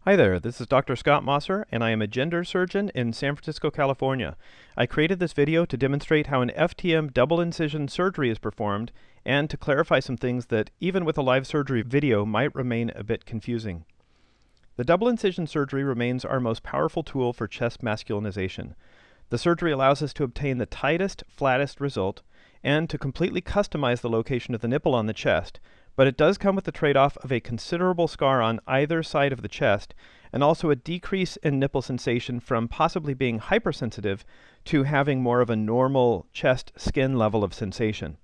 Hi there, this is Dr. Scott Mosser, and I am a gender surgeon in San Francisco, California. I created this video to demonstrate how an FTM double incision surgery is performed and to clarify some things that, even with a live surgery video, might remain a bit confusing. The double incision surgery remains our most powerful tool for chest masculinization. The surgery allows us to obtain the tightest, flattest result and to completely customize the location of the nipple on the chest, but it does come with the trade-off of a considerable scar on either side of the chest and also a decrease in nipple sensation from possibly being hypersensitive to having more of a normal chest skin level of sensation.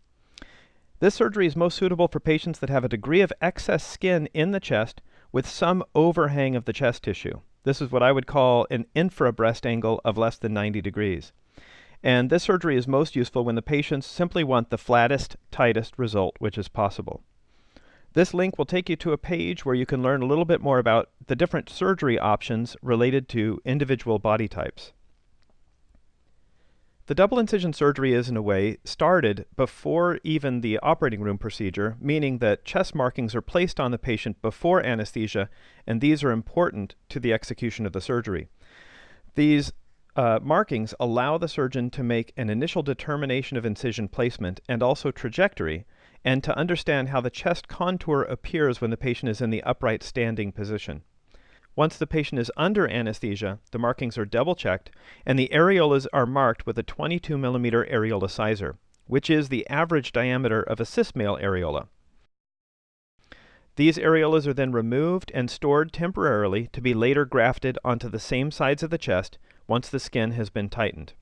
This surgery is most suitable for patients that have a degree of excess skin in the chest with some overhang of the chest tissue. This is what I would call an infra-breast angle of less than 90 degrees. And this surgery is most useful when the patients simply want the flattest, tightest result which is possible. This link will take you to a page where you can learn a little bit more about the different surgery options related to individual body types. The double incision surgery is, in a way, started before even the operating room procedure, meaning that chest markings are placed on the patient before anesthesia, and these are important to the execution of the surgery. These markings allow the surgeon to make an initial determination of incision placement and also trajectory, and to understand how the chest contour appears when the patient is in the upright standing position. Once the patient is under anesthesia, the markings are double-checked, and the areolas are marked with a 22 millimeter areola sizer, which is the average diameter of a cis male areola. These areolas are then removed and stored temporarily to be later grafted onto the same sides of the chest once the skin has been tightened.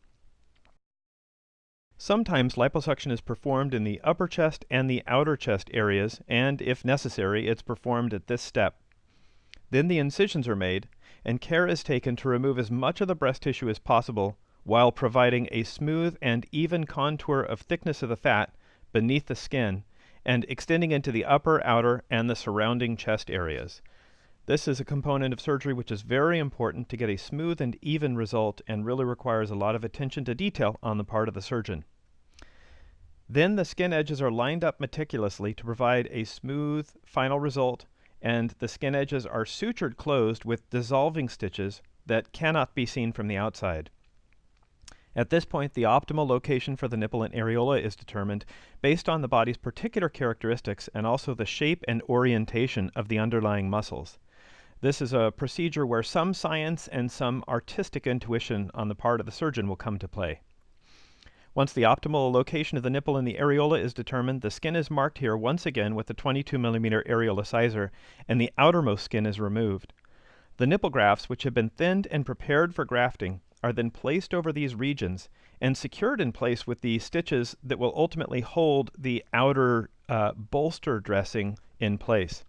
Sometimes liposuction is performed in the upper chest and the outer chest areas, and if necessary, it's performed at this step. Then the incisions are made, and care is taken to remove as much of the breast tissue as possible while providing a smooth and even contour of thickness of the fat beneath the skin and extending into the upper, outer, and the surrounding chest areas. This is a component of surgery which is very important to get a smooth and even result and really requires a lot of attention to detail on the part of the surgeon. Then the skin edges are lined up meticulously to provide a smooth final result, and the skin edges are sutured closed with dissolving stitches that cannot be seen from the outside. At this point, the optimal location for the nipple and areola is determined based on the body's particular characteristics and also the shape and orientation of the underlying muscles. This is a procedure where some science and some artistic intuition on the part of the surgeon will come to play. Once the optimal location of the nipple and the areola is determined, the skin is marked here once again with the 22 millimeter areola sizer, and the outermost skin is removed. The nipple grafts, which have been thinned and prepared for grafting, are then placed over these regions and secured in place with the stitches that will ultimately hold the outer bolster dressing in place.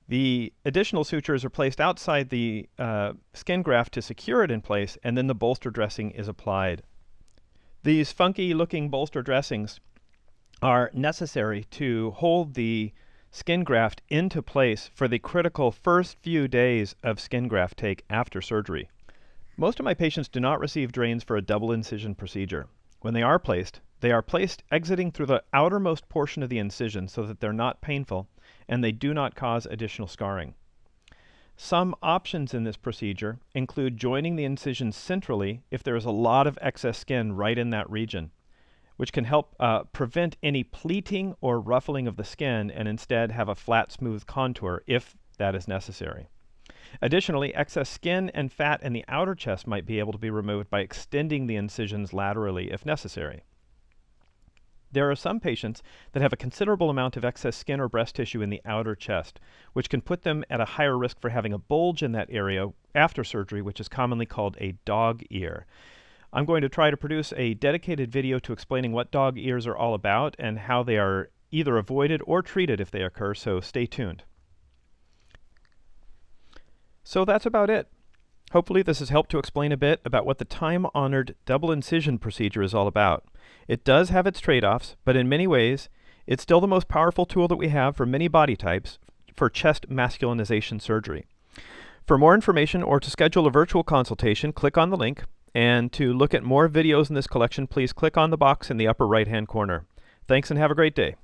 The additional sutures are placed outside the skin graft to secure it in place, and then the bolster dressing is applied. These funky-looking bolster dressings are necessary to hold the skin graft into place for the critical first few days of skin graft take after surgery. Most of my patients do not receive drains for a double incision procedure. When they are placed exiting through the outermost portion of the incision so that they're not painful, and they do not cause additional scarring. Some options in this procedure include joining the incision centrally if there is a lot of excess skin right in that region, which can help prevent any pleating or ruffling of the skin and instead have a flat, smooth contour if that is necessary. Additionally, excess skin and fat in the outer chest might be able to be removed by extending the incisions laterally if necessary. There are some patients that have a considerable amount of excess skin or breast tissue in the outer chest, which can put them at a higher risk for having a bulge in that area after surgery, which is commonly called a dog ear. I'm going to try to produce a dedicated video to explaining what dog ears are all about and how they are either avoided or treated if they occur, so stay tuned. So that's about it. Hopefully this has helped to explain a bit about what the time-honored double incision procedure is all about. It does have its trade-offs, but in many ways, it's still the most powerful tool that we have for many body types for chest masculinization surgery. For more information or to schedule a virtual consultation, click on the link, and to look at more videos in this collection, please click on the box in the upper right-hand corner. Thanks and have a great day.